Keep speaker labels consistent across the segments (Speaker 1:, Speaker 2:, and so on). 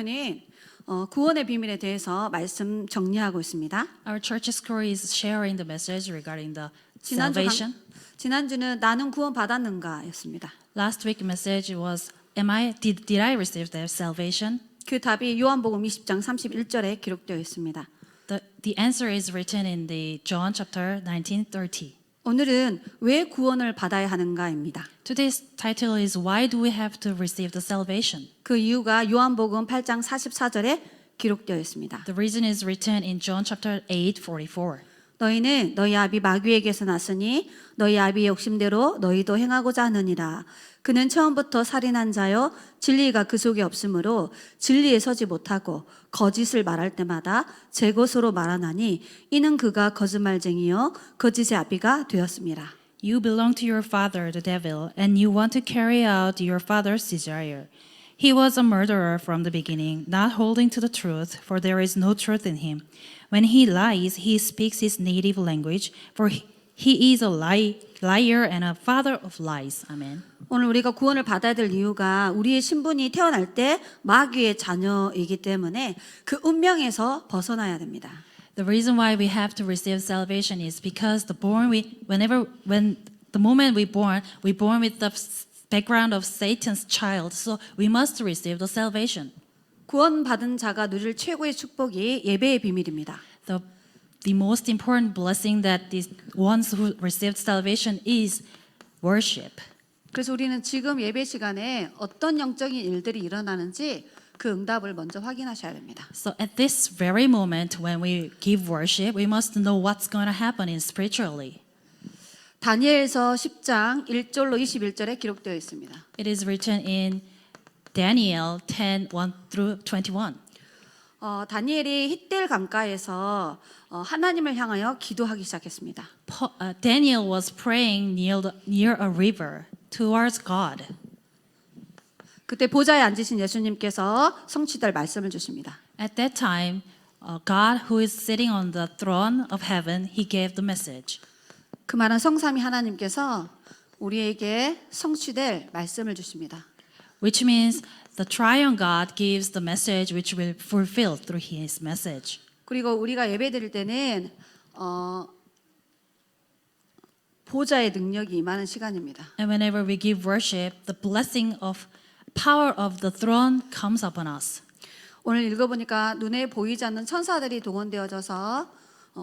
Speaker 1: 는 구원의 비밀에 대해서 말씀 정리하고 있습니다.
Speaker 2: Our church school is sharing the message regarding the
Speaker 1: 지난주
Speaker 2: salvation.
Speaker 1: 지난주는 나는 구원 받았는가였습니다.
Speaker 2: Last week message was, did I receive the salvation?
Speaker 1: 그 답이 요한복음 20장 31절에 기록되어 있습니다.
Speaker 2: The answer is written in the John chapter 19:30.
Speaker 1: 오늘은 왜 구원을 받아야 하는가입니다.
Speaker 2: Today's title is Why do we have to receive the salvation?
Speaker 1: 그 이유가 요한복음 8장 44절에 기록되어 있습니다.
Speaker 2: The reason is written in John chapter 8:44.
Speaker 1: 너희는 너희 아비 마귀에게서 났으니 너희 아비의 욕심대로 너희도 행하고자 하느니라. 그는 처음부터 살인한 자요 진리가 그 속에 없으므로 진리에 서지 못하고 거짓을 말할 때마다 제 것으로 말하나니 이는 그가 거짓말쟁이요 거짓의 아비가 되었습니다.
Speaker 2: You belong to your father, the devil, and you want to carry out your father's desire. He was a murderer from the beginning, not holding to the truth, for there is no truth in him. When he lies, he speaks his native language, for he is a liar and a father of lies. Amen.
Speaker 1: 오늘 우리가 구원을 받아야 될 이유가 우리의 신분이 태어날 때 마귀의 자녀이기 때문에 그 운명에서 벗어나야 됩니다.
Speaker 2: The reason why we have to receive salvation is because when the moment we born with the background of Satan's child, so we must receive the salvation.
Speaker 1: 구원받은 자가 누릴 최고의 축복이 예배의 비밀입니다.
Speaker 2: The most important blessing that these ones who received salvation is worship.
Speaker 1: 그래서 우리는 지금 예배 시간에 어떤 영적인 일들이 일어나는지 그 응답을 먼저 확인하셔야 됩니다.
Speaker 2: So at this very moment when we give worship, we must know what's going to happen in spiritually.
Speaker 1: 다니엘서 10장 1절로 21절에 기록되어 있습니다.
Speaker 2: It is written in Daniel 10:1 through 21.
Speaker 1: 다니엘이 힛델 강가에서 하나님을 향하여 기도하기 시작했습니다.
Speaker 2: Daniel was praying near a river towards God.
Speaker 1: 그때 보좌에 앉으신 예수님께서 성취될 말씀을 주십니다.
Speaker 2: At that time, God, who is sitting on the throne of heaven, he gave the message.
Speaker 1: 그 말은 성삼위 하나님께서 우리에게 성취될 말씀을 주십니다.
Speaker 2: Which means the triune God gives the message which will fulfill through his message.
Speaker 1: 그리고 우리가 예배드릴 때는 보좌의 능력이 임하는 시간입니다.
Speaker 2: And whenever we give worship, the blessing of power of the throne comes upon us.
Speaker 1: 오늘 읽어보니까 눈에 보이지 않는 천사들이 동원되어져서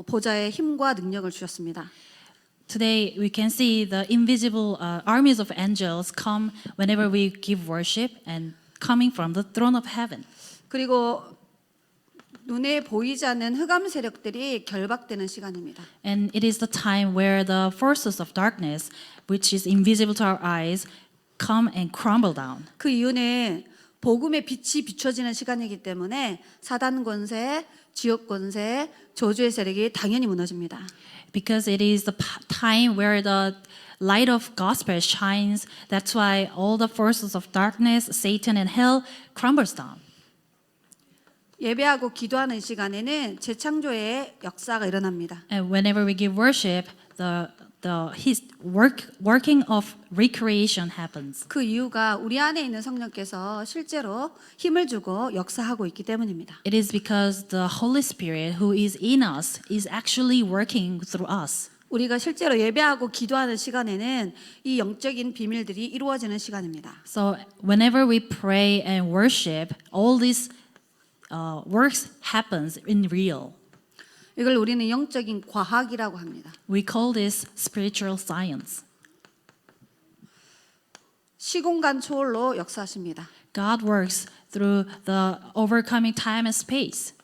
Speaker 1: 보좌의 힘과 능력을 주셨습니다.
Speaker 2: Today we can see the invisible armies of angels come whenever we give worship and coming from the throne of heaven.
Speaker 1: 그리고 눈에 보이지 않는 흑암 세력들이 결박되는 시간입니다.
Speaker 2: And it is the time where the forces of darkness, which is invisible to our eyes, come and crumble down.
Speaker 1: 그 이유는 복음의 빛이 비춰지는 시간이기 때문에 사단 권세, 지옥 권세, 저주의 세력이 당연히 무너집니다.
Speaker 2: Because it is the time where the light of gospel shines. That's why all the forces of darkness, Satan and hell crumbles down.
Speaker 1: 예배하고 기도하는 시간에는 재창조의 역사가 일어납니다.
Speaker 2: And whenever we give worship, his working of recreation happens.
Speaker 1: 그 이유가 우리 안에 있는 성령께서 실제로 힘을 주고 역사하고 있기 때문입니다.
Speaker 2: It is because the Holy Spirit who is in us is actually working through us.
Speaker 1: 우리가 실제로 예배하고 기도하는 시간에는 이 영적인 비밀들이 이루어지는 시간입니다.
Speaker 2: So whenever we pray and worship, all these works happens in real.
Speaker 1: 이걸 우리는 영적인 과학이라고 합니다.
Speaker 2: We call this spiritual science.
Speaker 1: 시공간 초월로 역사하십니다.
Speaker 2: God works through the overcoming time and space.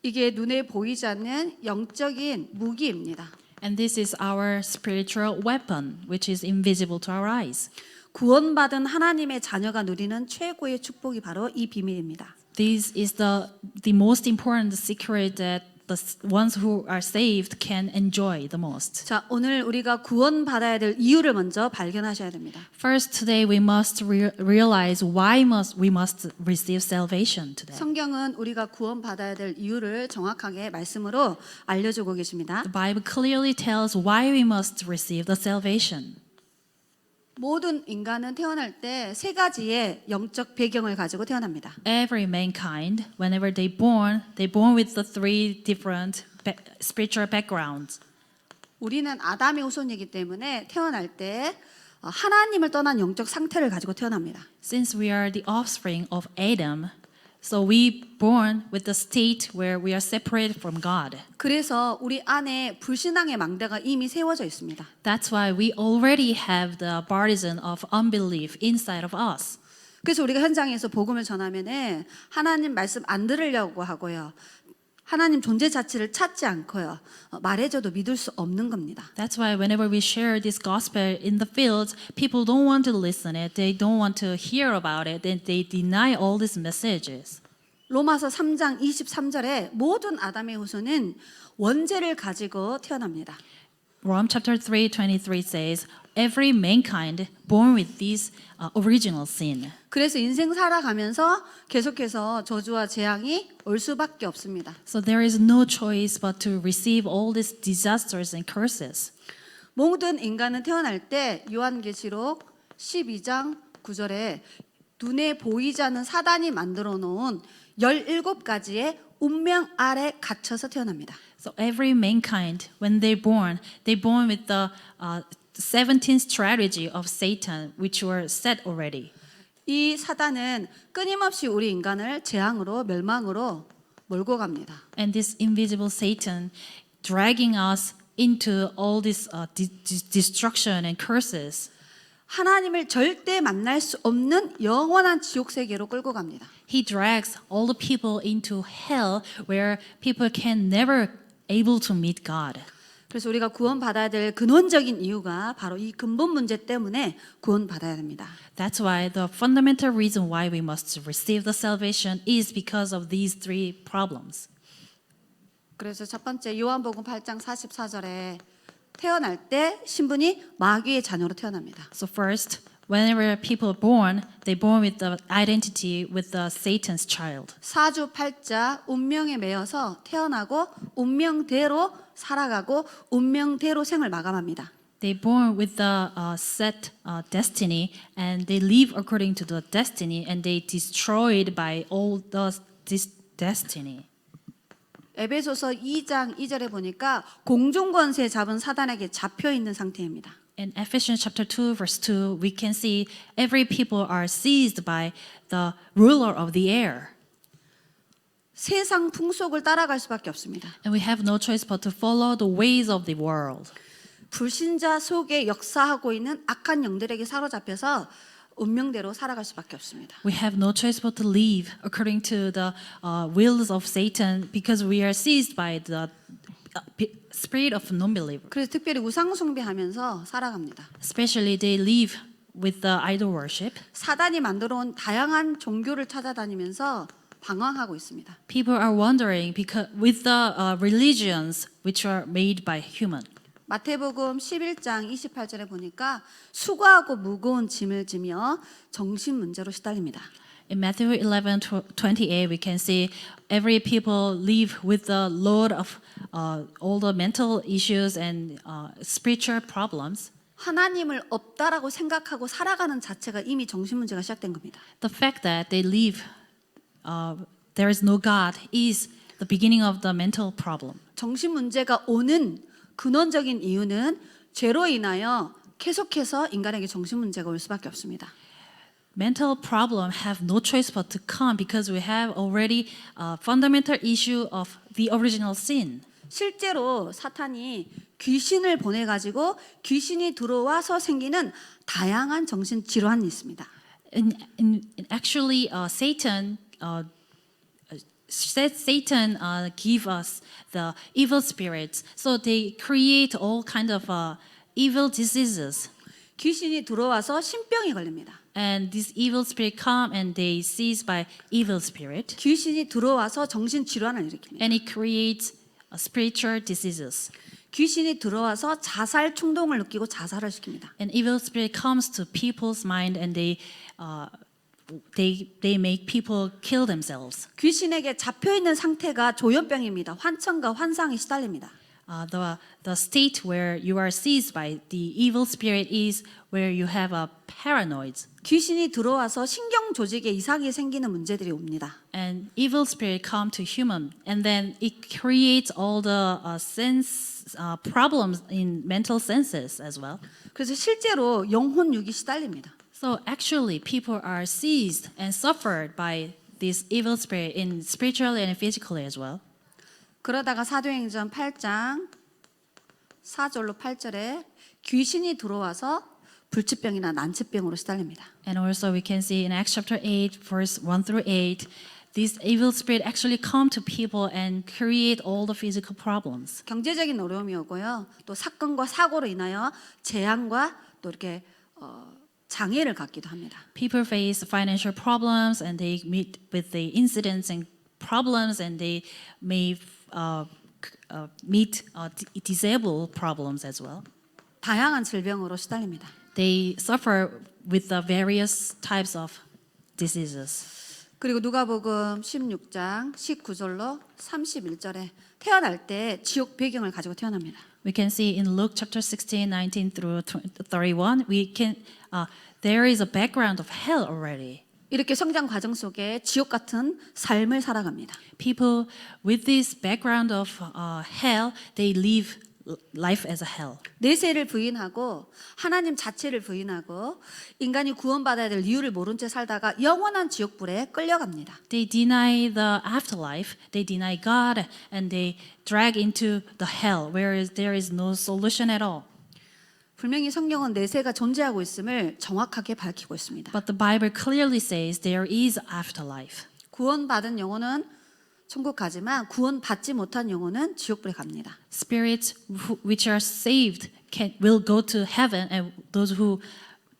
Speaker 1: 이게 눈에 보이지 않는 영적인 무기입니다.
Speaker 2: And this is our spiritual weapon, which is invisible to our eyes.
Speaker 1: 구원받은 하나님의 자녀가 누리는 최고의 축복이 바로 이 비밀입니다.
Speaker 2: This is the most important secret that the ones who are saved can enjoy the most.
Speaker 1: 자, 오늘 우리가 구원받아야 될 이유를 먼저 발견하셔야 됩니다.
Speaker 2: First, today we must realize why we must receive salvation today.
Speaker 1: 성경은 우리가 구원받아야 될 이유를 정확하게 말씀으로 알려주고 계십니다.
Speaker 2: The Bible clearly tells why we must receive the salvation.
Speaker 1: 모든 인간은 태어날 때 세 가지의 영적 배경을 가지고 태어납니다.
Speaker 2: Every mankind, whenever they born with the three different spiritual backgrounds.
Speaker 1: 우리는 아담의 후손이기 때문에 태어날 때 하나님을 떠난 영적 상태를 가지고 태어납니다.
Speaker 2: Since we are the offspring of Adam, so we born with the state where we are separated from God.
Speaker 1: 그래서 우리 안에 불신앙의 망대가 이미 세워져 있습니다.
Speaker 2: That's why we already have the partisan of unbelief inside of us.
Speaker 1: 그래서 우리가 현장에서 복음을 전하면은 하나님 말씀 안 들으려고 하고요. 하나님 존재 자체를 찾지 않고요. 말해줘도 믿을 수 없는 겁니다.
Speaker 2: That's why whenever we share this gospel in the fields, people don't want to listen it. They don't want to hear about it. And they deny all these messages.
Speaker 1: 로마서 3장 23절에 모든 아담의 후손은 원죄를 가지고 태어납니다.
Speaker 2: Rome chapter 3:23 says, "Every mankind born with this original sin."
Speaker 1: 그래서 인생 살아가면서 계속해서 저주와 재앙이 올 수밖에 없습니다.
Speaker 2: So there is no choice but to receive all these disasters and curses.
Speaker 1: 모든 인간은 태어날 때 요한계시록 12장 9절에 눈에 보이지 않는 사단이 만들어 놓은 17가지의 운명 아래 갇혀서 태어납니다.
Speaker 2: So every mankind, when they're born with the 17th strategy of Satan, which were set already.
Speaker 1: 이 사단은 끊임없이 우리 인간을 재앙으로 멸망으로 몰고 갑니다.
Speaker 2: And this invisible Satan dragging us into all this destruction and curses.
Speaker 1: 하나님을 절대 만날 수 없는 영원한 지옥 세계로 끌고 갑니다.
Speaker 2: He drags all the people into hell where people can never able to meet God.
Speaker 1: 그래서 우리가 구원받아야 될 근원적인 이유가 바로 이 근본 문제 때문에 구원받아야 됩니다.
Speaker 2: That's why the fundamental reason why we must receive the salvation is because of these three problems.
Speaker 1: 그래서 첫 번째 요한복음 8장 44절에 태어날 때 신분이 마귀의 자녀로 태어납니다.
Speaker 2: So first, whenever people are born, they born with the identity with the Satan's child.
Speaker 1: 사주 팔자 운명에 매여서 태어나고 운명대로 살아가고 운명대로 생을 마감합니다.
Speaker 2: They born with the set destiny, and they live according to the destiny, and they destroyed by all this destiny.
Speaker 1: 에베소서 2장 2절에 보니까 공중권세 잡은 사단에게 잡혀 있는 상태입니다.
Speaker 2: In Ephesians chapter 2 verse 2, we can see every people are seized by the ruler of the air.
Speaker 1: 세상 풍속을 따라갈 수밖에 없습니다.
Speaker 2: And we have no choice but to follow the ways of the world.
Speaker 1: 불신자 속에 역사하고 있는 악한 영들에게 사로잡혀서 운명대로 살아갈 수밖에 없습니다.
Speaker 2: We have no choice but to live according to the wills of Satan because we are seized by the spirit of non-believer.
Speaker 1: 그래서 특별히 우상 숭배하면서 살아갑니다.
Speaker 2: Especially they live with the idol worship.
Speaker 1: 사단이 만들어 온 다양한 종교를 찾아다니면서 방황하고 있습니다.
Speaker 2: People are wandering because with the religions which are made by human.
Speaker 1: 마태복음 11장 28절에 보니까 수고하고 무거운 짐을 지며 정신 문제로 시달립니다.
Speaker 2: In Matthew 11:28, we can see every people live with the load of all the mental issues and spiritual problems.
Speaker 1: 하나님을 없다라고 생각하고 살아가는 자체가 이미 정신 문제가 시작된 겁니다.
Speaker 2: The fact that they live, there is no God, is the beginning of the mental problem.
Speaker 1: 정신 문제가 오는 근원적인 이유는 죄로 인하여 계속해서 인간에게 정신 문제가 올 수밖에 없습니다.
Speaker 2: Mental problem have no choice but to come because we have already a fundamental issue of the original sin.
Speaker 1: 실제로 사탄이 귀신을 보내 가지고 귀신이 들어와서 생기는 다양한 정신 질환이 있습니다.
Speaker 2: Actually, Satan give us the evil spirits, so they create all kind of evil diseases.
Speaker 1: 귀신이 들어와서 신병이 걸립니다.
Speaker 2: And this evil spirit come and they seized by evil spirit,
Speaker 1: 귀신이 들어와서 정신 질환을 일으킵니다.
Speaker 2: and it creates spiritual diseases.
Speaker 1: 귀신이 들어와서 자살 충동을 느끼고 자살을 시킵니다.
Speaker 2: An evil spirit comes to people's mind and they make people kill themselves.
Speaker 1: 귀신에게 잡혀 있는 상태가 조현병입니다. 환청과 환상이 시달립니다.
Speaker 2: the state where you are seized by the evil spirit is where you have a paranoid.
Speaker 1: 귀신이 들어와서 신경 조직에 이상이 생기는 문제들이 옵니다.
Speaker 2: And evil spirit come to human, and then it creates all the sense problems in mental senses as well.
Speaker 1: 그래서 실제로 영혼 육이 시달립니다.
Speaker 2: So actually, people are seized and suffered by this evil spirit in spiritually and physically as well.
Speaker 1: 그러다가 사도행전 8장 4절로 8절에 귀신이 들어와서 불치병이나 난치병으로 시달립니다.
Speaker 2: And also we can see in Acts chapter 8, verse 1 through 8, this evil spirit actually come to people and create all the physical problems.
Speaker 1: 경제적인 어려움이 오고요. 또 사건과 사고로 인하여 재앙과 또 이렇게 장애를 갖기도 합니다.
Speaker 2: People face financial problems and they meet with the incidents and problems, and they may meet disabled problems as well.
Speaker 1: 다양한 질병으로 시달립니다.
Speaker 2: They suffer with the various types of diseases.
Speaker 1: 그리고 누가복음 16장 19절로 31절에 태어날 때 지옥 배경을 가지고 태어납니다.
Speaker 2: We can see in Luke chapter 16, 19 through 31, there is a background of hell already.
Speaker 1: 이렇게 성장 과정 속에 지옥 같은 삶을 살아갑니다.
Speaker 2: People with this background of hell, they live life as a hell.
Speaker 1: 내세를 부인하고 하나님 자체를 부인하고 인간이 구원받아야 될 이유를 모른 채 살다가 영원한 지옥불에 끌려갑니다.
Speaker 2: They deny the afterlife, they deny God, and they drag into the hell where there is no solution at all.
Speaker 1: 분명히 성경은 내세가 존재하고 있음을 정확하게 밝히고 있습니다.
Speaker 2: But the Bible clearly says there is afterlife.
Speaker 1: 구원받은 영혼은 천국 가지만 구원받지 못한 영혼은 지옥불에 갑니다.
Speaker 2: Spirits which are saved will go to heaven, and those who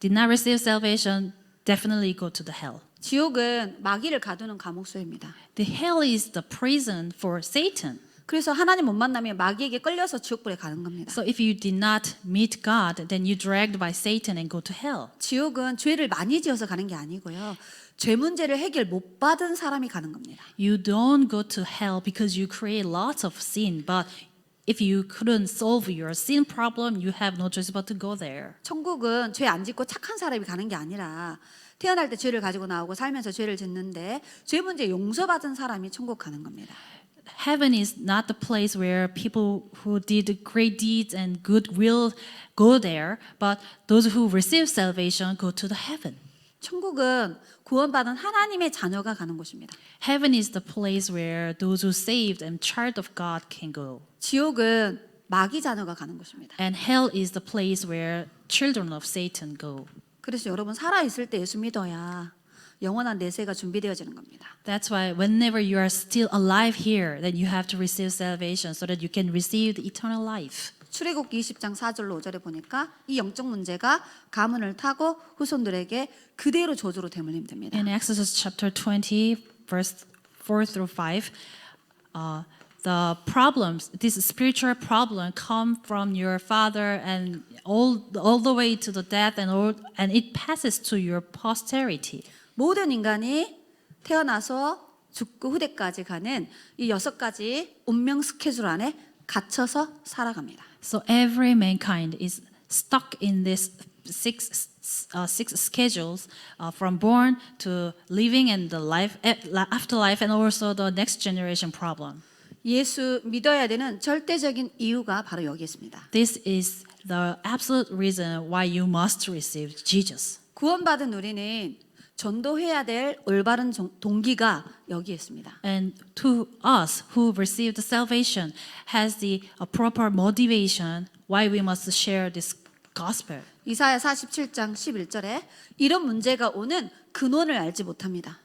Speaker 2: did not receive salvation definitely go to the hell.
Speaker 1: 지옥은 마귀를 가두는 감옥소입니다.
Speaker 2: The hell is the prison for Satan.
Speaker 1: 그래서 하나님 못 만나면 마귀에게 끌려서 지옥불에 가는 겁니다.
Speaker 2: So if you did not meet God, then you dragged by Satan and go to hell.
Speaker 1: 지옥은 죄를 많이 지어서 가는 게 아니고요. 죄 문제를 해결 못 받은 사람이 가는 겁니다.
Speaker 2: You don't go to hell because you create lots of sin, but if you couldn't solve your sin problem, you have no choice but to go there.
Speaker 1: 천국은 죄 안 짓고 착한 사람이 가는 게 아니라 태어날 때 죄를 가지고 나오고 살면서 죄를 짓는데 죄 문제 용서받은 사람이 천국 가는 겁니다.
Speaker 2: Heaven is not the place where people who did great deeds and good will go there, but those who receive salvation go to the heaven.
Speaker 1: 천국은 구원받은 하나님의 자녀가 가는 곳입니다.
Speaker 2: Heaven is the place where those who saved and child of God can go.
Speaker 1: 지옥은 마귀 자녀가 가는 곳입니다.
Speaker 2: And hell is the place where children of Satan go.
Speaker 1: 그래서 여러분 살아 있을 때 예수 믿어야 영원한 내세가 준비되어지는 겁니다.
Speaker 2: That's why whenever you are still alive here, then you have to receive salvation so that you can receive the eternal life.
Speaker 1: 출애굽기 20장 4절로 5절에 보니까 이 영적 문제가 가문을 타고 후손들에게 그대로 저주로 되물림 됩니다.
Speaker 2: In Exodus chapter 20, verse 4 through 5, the problems, this spiritual problem, come from your father and all the way to the death, and it passes to your posterity.
Speaker 1: 모든 인간이 태어나서 죽고 후대까지 가는 이 6가지 운명 스케줄 안에 갇혀서 살아갑니다.
Speaker 2: So every mankind is stuck in this six schedules from born to living and the life afterlife, and also the next generation problem.
Speaker 1: 예수 믿어야 되는 절대적인 이유가 바로 여기 있습니다.
Speaker 2: This is the absolute reason why you must receive Jesus.
Speaker 1: 구원받은 우리는 전도해야 될 올바른 동기가 여기에 있습니다.
Speaker 2: And to us who received salvation has the proper motivation why we must share this gospel.
Speaker 1: 이사야 47장 11절에 이런 문제가 오는 근원을 알지 못합니다.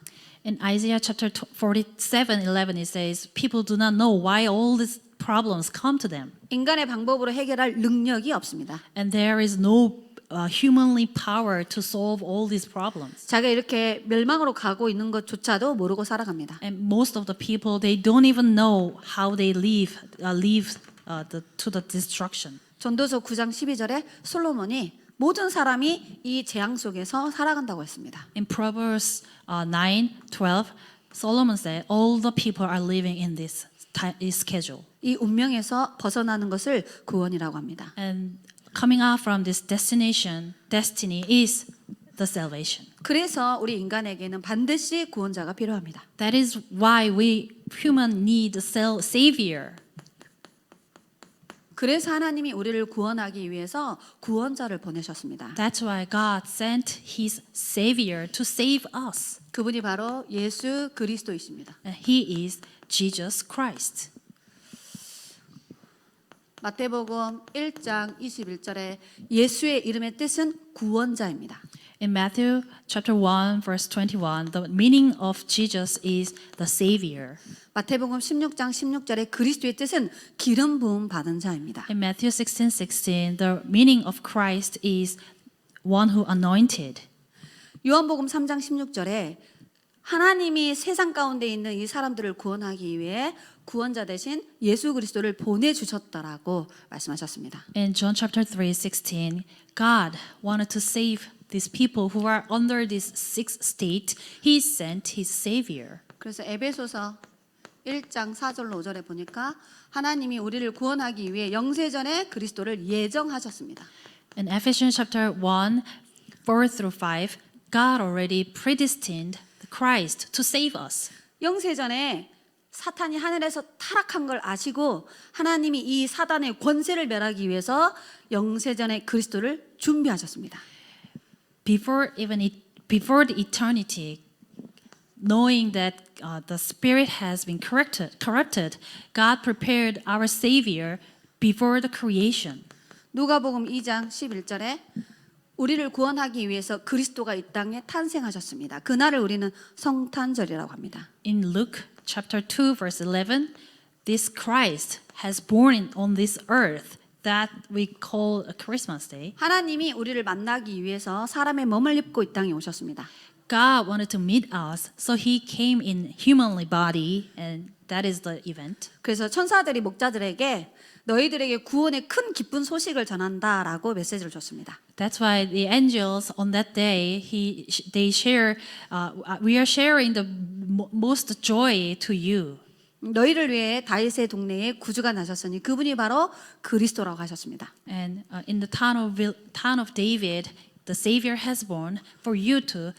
Speaker 2: In Isaiah chapter 47:11 it says, people do not know why all these problems come to them.
Speaker 1: 인간의 방법으로 해결할 능력이 없습니다.
Speaker 2: And there is no humanly power to solve all these problems.
Speaker 1: 자기가 이렇게 멸망으로 가고 있는 것조차도 모르고 살아갑니다.
Speaker 2: And most of the people, they don't even know how they leave to the destruction.
Speaker 1: 전도서 9장 12절에 솔로몬이 모든 사람이 이 재앙 속에서 살아간다고 했습니다.
Speaker 2: In Proverbs 9:12, Solomon said, all the people are living in this schedule.
Speaker 1: 이 운명에서 벗어나는 것을 구원이라고 합니다.
Speaker 2: And coming out from this destiny is the salvation.
Speaker 1: 그래서 우리 인간에게는 반드시 구원자가 필요합니다.
Speaker 2: That is why we human need a savior.
Speaker 1: 그래서 하나님이 우리를 구원하기 위해서 구원자를 보내셨습니다.
Speaker 2: That's why God sent His Savior to save us.
Speaker 1: 그분이 바로 예수 그리스도이십니다.
Speaker 2: And He is Jesus Christ.
Speaker 1: 마태복음 1장 21절에 예수의 이름의 뜻은 구원자입니다.
Speaker 2: In Matthew chapter 1 verse 21, the meaning of Jesus is the Savior.
Speaker 1: 마태복음 16장 16절에 그리스도의 뜻은 기름 부음 받은 자입니다.
Speaker 2: In Matthew 16:16, the meaning of Christ is one who anointed.
Speaker 1: 요한복음 3장 16절에 하나님이 세상 가운데 있는 이 사람들을 구원하기 위해 구원자 대신 예수 그리스도를 보내주셨다라고 말씀하셨습니다.
Speaker 2: In John chapter 3:16, God wanted to save these people who are under this sick state. He sent His Savior.
Speaker 1: 그래서 에베소서 1장 4절로 5절에 보니까 하나님이 우리를 구원하기 위해 영세전에 그리스도를 예정하셨습니다.
Speaker 2: In Ephesians chapter 1, 4 through 5, God already predestined Christ to save us.
Speaker 1: 영세전에 사탄이 하늘에서 타락한 걸 아시고 하나님이 이 사단의 권세를 멸하기 위해서 영세전에 그리스도를 준비하셨습니다.
Speaker 2: Before the eternity, knowing that the spirit has been corrupted, God prepared our Savior before the creation.
Speaker 1: 누가복음 2장 11절에 우리를 구원하기 위해서 그리스도가 이 땅에 탄생하셨습니다. 그날을 우리는 성탄절이라고 합니다.
Speaker 2: In Luke chapter 2 verse 11, this Christ has born on this earth that we call a Christmas day.
Speaker 1: 하나님이 우리를 만나기 위해서 사람의 몸을 입고 이 땅에 오셨습니다.
Speaker 2: God wanted to meet us, so He came in humanly body, and that is the event.
Speaker 1: 그래서 천사들이 목자들에게 너희들에게 구원의 큰 기쁜 소식을 전한다라고 메시지를 줬습니다.
Speaker 2: That's why the angels on that day, they share, we are sharing the most joy to you.
Speaker 1: 너희를 위해 다윗의 동네에 구주가 나셨으니 그분이 바로 그리스도라고 하셨습니다.
Speaker 2: And in the town of David, the Savior has born for you to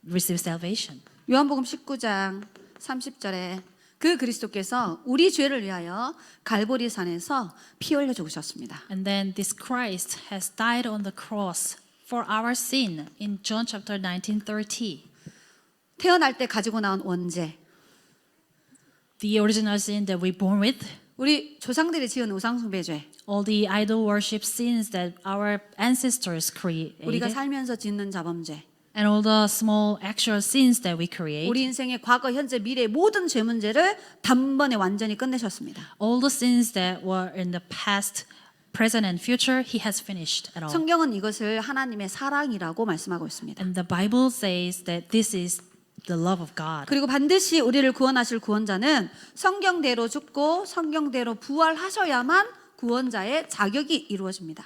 Speaker 2: receive salvation.
Speaker 1: 요한복음 19장 30절에 그 그리스도께서 우리 죄를 위하여 갈보리 산에서 피 흘려 죽으셨습니다.
Speaker 2: And then this Christ has died on the cross for our sin in John chapter 19:30.
Speaker 1: 태어날 때 가지고 나온 원죄,
Speaker 2: The original sin that we born with,
Speaker 1: 우리 조상들이 지은 우상숭배죄,
Speaker 2: all the idol worship sins that our ancestors
Speaker 1: 우리가
Speaker 2: created,
Speaker 1: 살면서 짓는 자범죄,
Speaker 2: and all the small actual sins that we create,
Speaker 1: 우리 인생의 과거, 현재, 미래 모든 죄 문제를 단번에 완전히 끝내셨습니다.
Speaker 2: all the sins that were in the past, present, and future, He has finished it all.
Speaker 1: 성경은 이것을 하나님의 사랑이라고 말씀하고 있습니다.
Speaker 2: And the Bible says that this is the love of God.
Speaker 1: 그리고 반드시 우리를 구원하실 구원자는 성경대로 죽고 성경대로 부활하셔야만 구원자의 자격이 이루어집니다.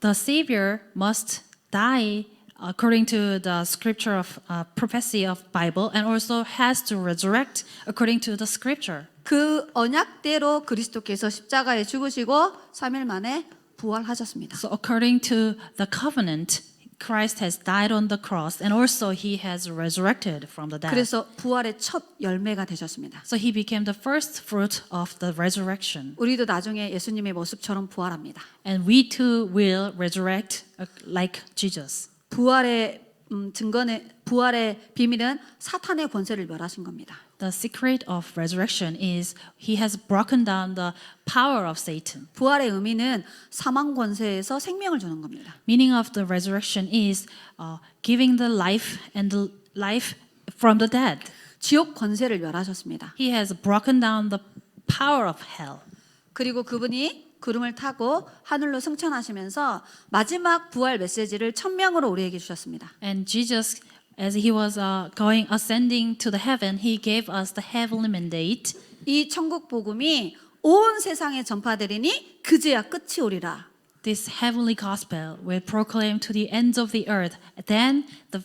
Speaker 2: The Savior must die according to the scripture of prophecy of Bible, and also has to resurrect according to the scripture.
Speaker 1: 그 언약대로 그리스도께서 십자가에 죽으시고 3일 만에 부활하셨습니다.
Speaker 2: So according to the covenant, Christ has died on the cross, and also He has resurrected from the dead.
Speaker 1: 그래서 부활의 첫 열매가 되셨습니다.
Speaker 2: So He became the first fruit of the resurrection.
Speaker 1: 우리도 나중에 예수님의 모습처럼 부활합니다.
Speaker 2: And we too will resurrect like Jesus.
Speaker 1: 부활의 부활의 비밀은 사탄의 권세를 멸하신 겁니다.
Speaker 2: The secret of resurrection is He has broken down the power of Satan.
Speaker 1: 부활의 의미는 사망 권세에서 생명을 주는 겁니다.
Speaker 2: Meaning of the resurrection is giving the life and the life from the dead.
Speaker 1: 지옥 권세를 멸하셨습니다.
Speaker 2: He has broken down the power of hell.
Speaker 1: 그리고 그분이 구름을 타고 하늘로 승천하시면서 마지막 부활 메시지를 천명으로 우리에게 주셨습니다.
Speaker 2: And Jesus, as He was ascending to the heaven, He gave us the heavenly mandate.
Speaker 1: 이 천국 복음이 온 세상에 전파되리니 그제야 끝이 오리라.
Speaker 2: This heavenly gospel will proclaim to the ends of the earth. Then the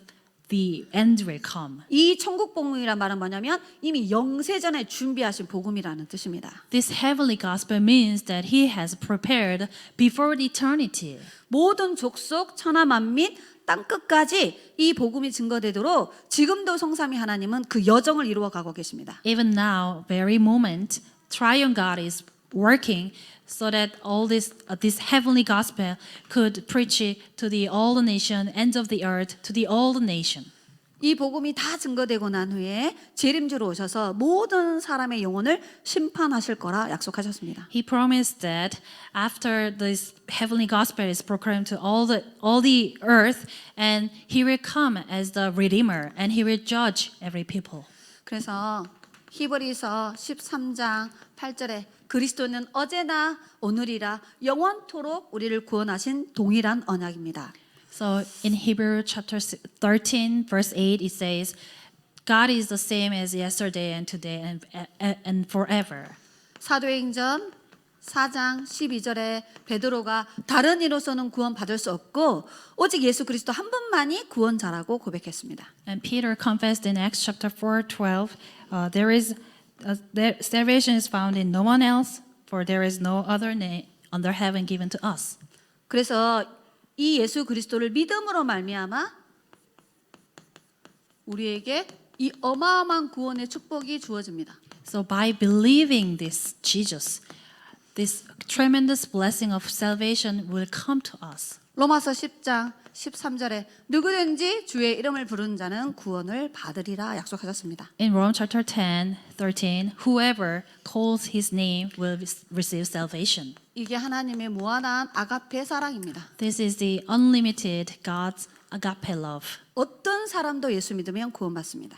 Speaker 2: the end will come.
Speaker 1: 이 천국 복음이란 말은 뭐냐면 이미 영세전에 준비하신 복음이라는 뜻입니다.
Speaker 2: This heavenly gospel means that he has prepared before eternity.
Speaker 1: 모든 족속 천하 만민 땅 끝까지 이 복음이 증거되도록 지금도 성삼위 하나님은 그 여정을 이루어 가고 계십니다.
Speaker 2: Even now, very moment, triune God is working so that all this heavenly gospel could preach it to the all the nation, ends of the earth, to the all the nation.
Speaker 1: 이 복음이 다 증거되고 난 후에 재림주로 오셔서 모든 사람의 영혼을 심판하실 거라 약속하셨습니다.
Speaker 2: He promised that after this heavenly gospel is proclaimed to all the earth, and he will come as the redeemer, and he will judge every people.
Speaker 1: 그래서 히브리서 13장 8절에 그리스도는 어제나 오늘이라 영원토록 우리를 구원하신 동일한 언약입니다.
Speaker 2: So in Hebrew chapter 13 verse 8 it says, God is the same as yesterday and today and forever.
Speaker 1: 사도행전 4장 12절에 베드로가 다른 이로서는 구원받을 수 없고 오직 예수 그리스도 한 분만이 구원자라고 고백했습니다.
Speaker 2: And Peter confessed in Acts chapter 4:12, salvation is found in no one else, for there is no other name under heaven given to us.
Speaker 1: 그래서 이 예수 그리스도를 믿음으로 말미암아 우리에게 이 어마어마한 구원의 축복이 주어집니다.
Speaker 2: So by believing this Jesus, this tremendous blessing of salvation will come to us.
Speaker 1: 로마서 10장 13절에 누구든지 주의 이름을 부르는 자는 구원을 받으리라 약속하셨습니다.
Speaker 2: In Rome chapter 13, whoever calls his name will receive salvation.
Speaker 1: 이게 하나님의 무한한 아가페 사랑입니다.
Speaker 2: This is the unlimited God's agape love.
Speaker 1: 어떤 사람도 예수 믿으면 구원받습니다.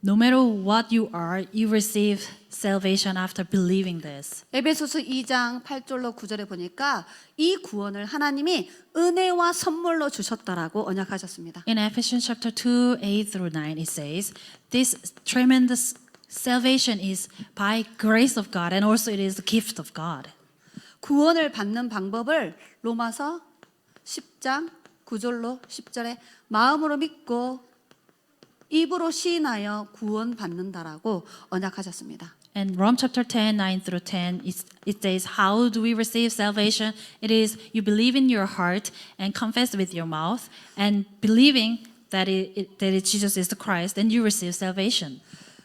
Speaker 2: No matter what you are, you receive salvation after believing this.
Speaker 1: 에베소서 2장 8절로 9절에 보니까 이 구원을 하나님이 은혜와 선물로 주셨다라고 언약하셨습니다.
Speaker 2: In Ephesians chapter 2, 8 through 9, it says, this tremendous salvation is by grace of God and also it is the gift of God.
Speaker 1: 구원을 받는 방법을 로마서 10장 9절로 10절에 마음으로 믿고 입으로 시인하여 구원받는다라고 언약하셨습니다.
Speaker 2: And Rome chapter 10, 9 through 10, it says, how do we receive salvation? It is you believe in your heart and confess with your mouth and believing that Jesus is the Christ, and you receive salvation.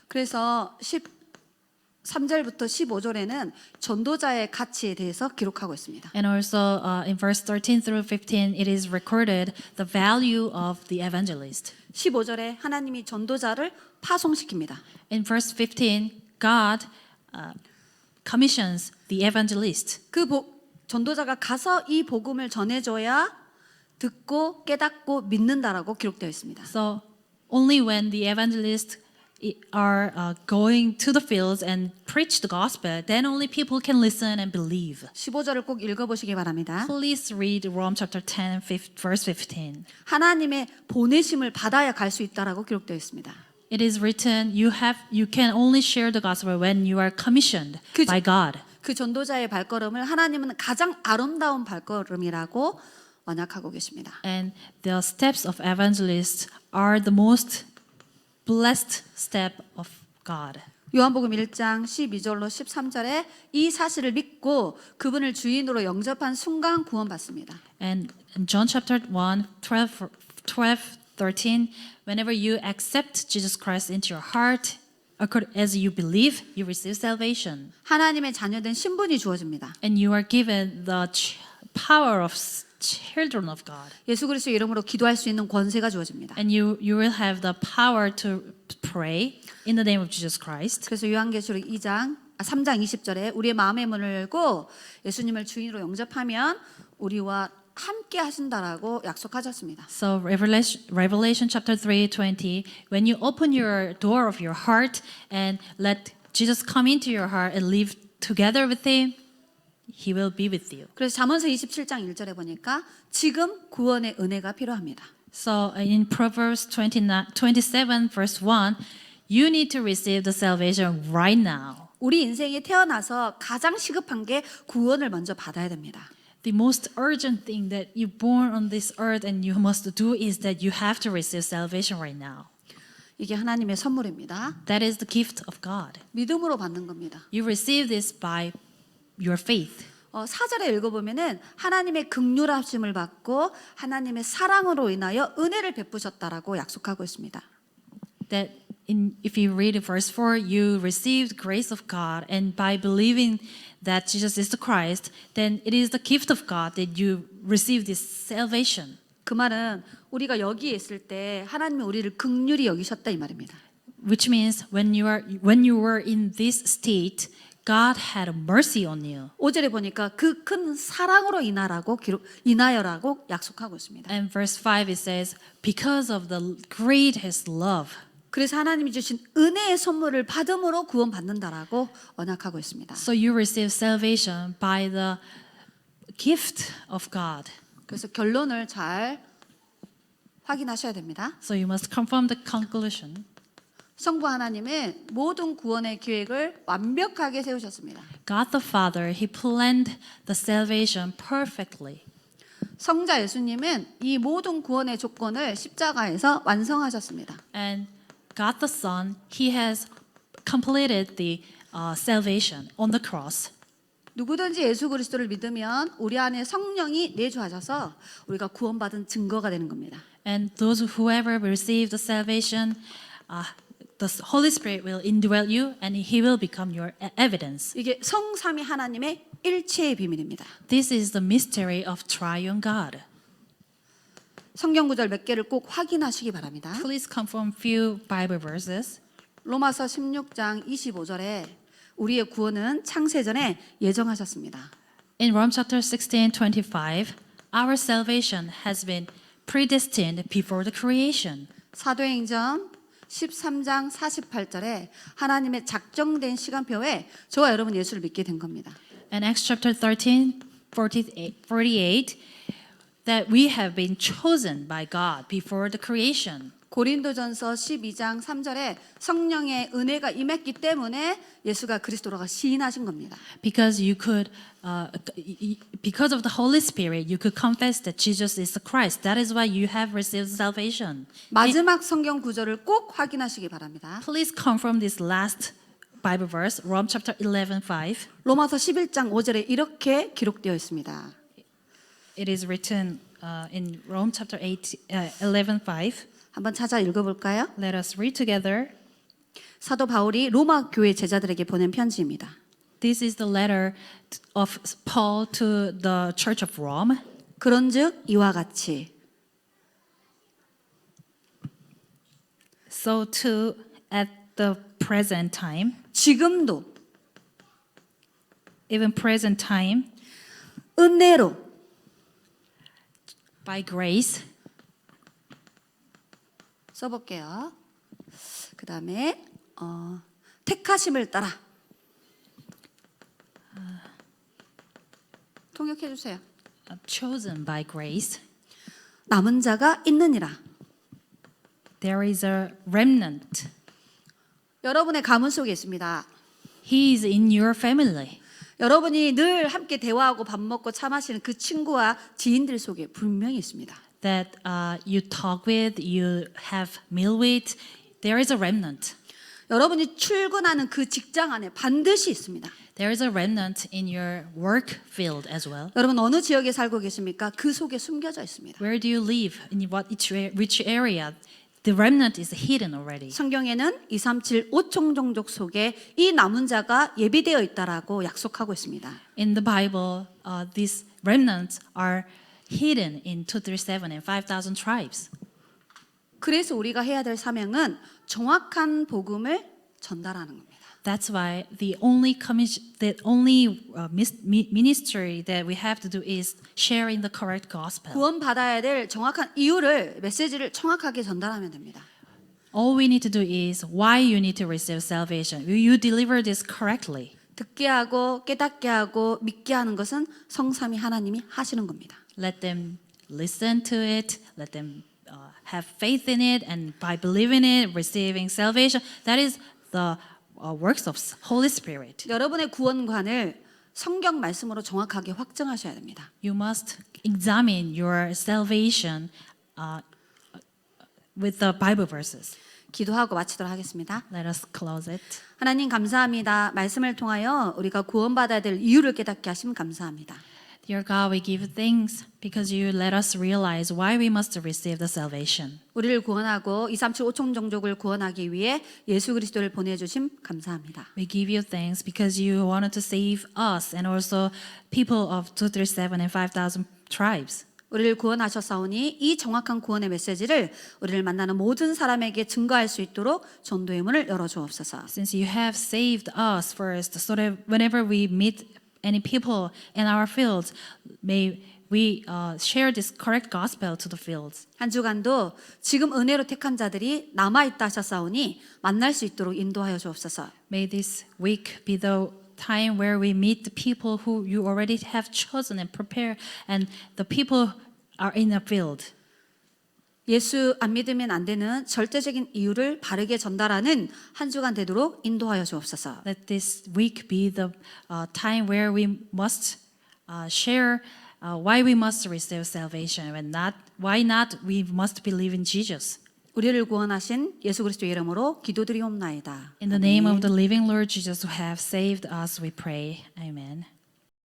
Speaker 1: 그래서 13절부터 15절에는 전도자의 가치에 대해서 기록하고 있습니다.
Speaker 2: And also in verse 13 through 15, it is recorded the value of the evangelist.
Speaker 1: 15절에 하나님이 전도자를 파송시킵니다.
Speaker 2: In verse 15, God commissions the evangelist.
Speaker 1: 그 전도자가 가서 이 복음을 전해줘야 듣고 깨닫고 믿는다라고 기록되어 있습니다.
Speaker 2: So only when the evangelists are going to the fields and preach the gospel, then only people can listen and believe.
Speaker 1: 15절을 꼭 읽어보시기 바랍니다.
Speaker 2: Please read Rome chapter 10, verse 15.
Speaker 1: 하나님의 보내심을 받아야 갈 수 있다라고 기록되어 있습니다.
Speaker 2: It is written, you can only share the gospel when you are commissioned by God.
Speaker 1: 그 전도자의 발걸음을 하나님은 가장 아름다운 발걸음이라고 언약하고 계십니다.
Speaker 2: And the steps of evangelists are the most blessed step of God.
Speaker 1: 요한복음 1장 12절로 13절에 이 사실을 믿고 그분을 주인으로 영접한 순간 구원받습니다.
Speaker 2: And in John chapter 1, 12, 13, whenever you accept Jesus Christ into your heart, as you believe, you receive salvation.
Speaker 1: 하나님의 자녀된 신분이 주어집니다.
Speaker 2: And you are given the power of children of God.
Speaker 1: 예수 그리스도 이름으로 기도할 수 있는 권세가 주어집니다.
Speaker 2: And you will have the power to pray in the name of Jesus Christ.
Speaker 1: 그래서 요한계시록 3장 20절에 우리의 마음의 문을 열고 예수님을 주인으로 영접하면 우리와 함께 하신다라고 약속하셨습니다.
Speaker 2: So Revelation chapter 3:20, when you open your door of your heart and let Jesus come into your heart and live together with him, he will be with you.
Speaker 1: 그래서 잠언서 27장 1절에 보니까 지금 구원의 은혜가 필요합니다.
Speaker 2: So in Proverbs 27 verse 1, you need to receive the salvation right now.
Speaker 1: 우리 인생에 태어나서 가장 시급한 게 구원을 먼저 받아야 됩니다.
Speaker 2: The most urgent thing that you're born on this earth and you must do is that you have to receive salvation right now.
Speaker 1: 이게 하나님의 선물입니다.
Speaker 2: That is the gift of God.
Speaker 1: 믿음으로 받는 겁니다.
Speaker 2: You receive this by your faith.
Speaker 1: 4절에 읽어보면은 하나님의 긍휼하심을 받고 하나님의 사랑으로 인하여 은혜를 베푸셨다라고 약속하고 있습니다.
Speaker 2: That if you read verse 4, you received grace of God, and by believing that Jesus is the Christ, then it is the gift of God that you receive this salvation.
Speaker 1: 그 말은 우리가 여기에 있을 때 하나님이 우리를 긍휼히 여기셨다 이 말입니다.
Speaker 2: Which means when you were in this state, God had mercy on you.
Speaker 1: 5절에 보니까 그 큰 사랑으로 인하여라고 약속하고 있습니다.
Speaker 2: And verse 5 it says, because of the greatest love.
Speaker 1: 그래서 하나님이 주신 은혜의 선물을 받음으로 구원받는다라고 언약하고 있습니다.
Speaker 2: So you receive salvation by the gift of God.
Speaker 1: 그래서 결론을 잘 확인하셔야 됩니다.
Speaker 2: So you must confirm the conclusion.
Speaker 1: 성부 하나님은 모든 구원의 계획을 완벽하게 세우셨습니다.
Speaker 2: God the Father, He planned the salvation perfectly.
Speaker 1: 성자 예수님은 이 모든 구원의 조건을 십자가에서 완성하셨습니다.
Speaker 2: And God the Son, He has completed the salvation on the cross.
Speaker 1: 누구든지 예수 그리스도를 믿으면 우리 안에 성령이 내주하셔서 우리가 구원받은 증거가 되는 겁니다.
Speaker 2: And those whoever receive the salvation, the Holy Spirit will indwell you, and He will become your evidence.
Speaker 1: 이게 성삼위 하나님의 일체의 비밀입니다.
Speaker 2: This is the mystery of triune God.
Speaker 1: 성경 구절 몇 개를 꼭 확인하시기 바랍니다.
Speaker 2: Please confirm few Bible verses.
Speaker 1: 로마서 16장 25절에 우리의 구원은 창세전에 예정하셨습니다.
Speaker 2: In Rome chapter 16:25, our salvation has been predestined before the creation.
Speaker 1: 사도행전 13장 48절에 하나님의 작정된 시간표에 저와 여러분 예수를 믿게 된 겁니다.
Speaker 2: And Acts chapter 13:48, that we have been chosen by God before the creation.
Speaker 1: 고린도전서 12장 3절에 성령의 은혜가 임했기 때문에 예수가 그리스도라고 시인하신 겁니다.
Speaker 2: Because because of the Holy Spirit, you could confess that Jesus is the Christ. That is why you have received salvation.
Speaker 1: 마지막 성경 구절을 꼭 확인하시기 바랍니다.
Speaker 2: Please confirm this last Bible verse, Rome chapter 11:5.
Speaker 1: 로마서 11장 5절에 이렇게 기록되어 있습니다.
Speaker 2: It is written in Rome chapter 11:5.
Speaker 1: 한번 찾아 읽어볼까요?
Speaker 2: Let us read together.
Speaker 1: 사도 바울이 로마 교회 제자들에게 보낸 편지입니다.
Speaker 2: This is the letter of Paul to the Church of Rome.
Speaker 1: 그런즉 이와 같이
Speaker 2: So too at the present time,
Speaker 1: 지금도
Speaker 2: even present time,
Speaker 1: 은혜로
Speaker 2: by grace,
Speaker 1: 써볼게요. 그 다음에 택하심을 따라 통역해 주세요.
Speaker 2: chosen by grace,
Speaker 1: 남은 자가 있느니라.
Speaker 2: there is a remnant.
Speaker 1: 여러분의 가문 속에 있습니다.
Speaker 2: He is in your family.
Speaker 1: 여러분이 늘 함께 대화하고 밥 먹고 차 마시는 그 친구와 지인들 속에 분명히 있습니다.
Speaker 2: That you talk with, you have meal with, there is a remnant.
Speaker 1: 여러분이 출근하는 그 직장 안에 반드시 있습니다.
Speaker 2: There is a remnant in your work field as well.
Speaker 1: 여러분 어느 지역에 살고 계십니까? 그 속에 숨겨져 있습니다.
Speaker 2: Where do you live? In which area? The remnant is hidden already.
Speaker 1: 성경에는 237 5총 종족 속에 이 남은 자가 예비되어 있다라고 약속하고 있습니다.
Speaker 2: In the Bible, these remnants are hidden in 237 and 5,000 tribes.
Speaker 1: 그래서 우리가 해야 될 사명은 정확한 복음을 전달하는 겁니다.
Speaker 2: That's why the only ministry that we have to do is sharing the correct gospel.
Speaker 1: 구원 받아야 될 정확한 이유를 메시지를 정확하게 전달하면 됩니다.
Speaker 2: All we need to do is why you need to receive salvation. You deliver this correctly.
Speaker 1: 듣게 하고 깨닫게 하고 믿게 하는 것은 성삼위 하나님이 하시는 겁니다.
Speaker 2: Let them listen to it. Let them have faith in it, and by believing it, receiving salvation. That is the works of Holy Spirit.
Speaker 1: 여러분의 구원관을 성경 말씀으로 정확하게 확증하셔야 됩니다.
Speaker 2: You must examine your salvation with the Bible verses.
Speaker 1: 기도하고 마치도록 하겠습니다.
Speaker 2: Let us close it.
Speaker 1: 하나님 감사합니다. 말씀을 통하여 우리가 구원받아야 될 이유를 깨닫게 하심 감사합니다.
Speaker 2: Dear God, we give you thanks because you let us realize why we must receive the salvation.
Speaker 1: 우리를 구원하고 237 5천 종족을 구원하기 위해 예수 그리스도를 보내주심 감사합니다.
Speaker 2: We give you thanks because you wanted to save us and also people of 237 and 5,000 tribes.
Speaker 1: 우리를 구원하셨사오니 이 정확한 구원의 메시지를 우리를 만나는 모든 사람에게 증거할 수 있도록 전도의 문을 열어주옵소서.
Speaker 2: Since you have saved us first, so that whenever we meet any people in our fields, may we share this correct gospel to the fields.
Speaker 1: 한 주간도 지금 은혜로 택한 자들이 남아있다 하셨사오니 만날 수 있도록 인도하여 주옵소서.
Speaker 2: May this week be the time where we meet the people who you already have chosen and prepared, and the people are in the field.
Speaker 1: 예수 안 믿으면 안 되는 절대적인 이유를 바르게 전달하는 한 주간 되도록 인도하여 주옵소서.
Speaker 2: Let this week be the time where we must share why we must receive salvation, and why not we must believe in Jesus.
Speaker 1: 우리를 구원하신 예수 그리스도 이름으로 기도드리옵나이다.
Speaker 2: In the name of the living Lord Jesus who have saved us, we pray. Amen.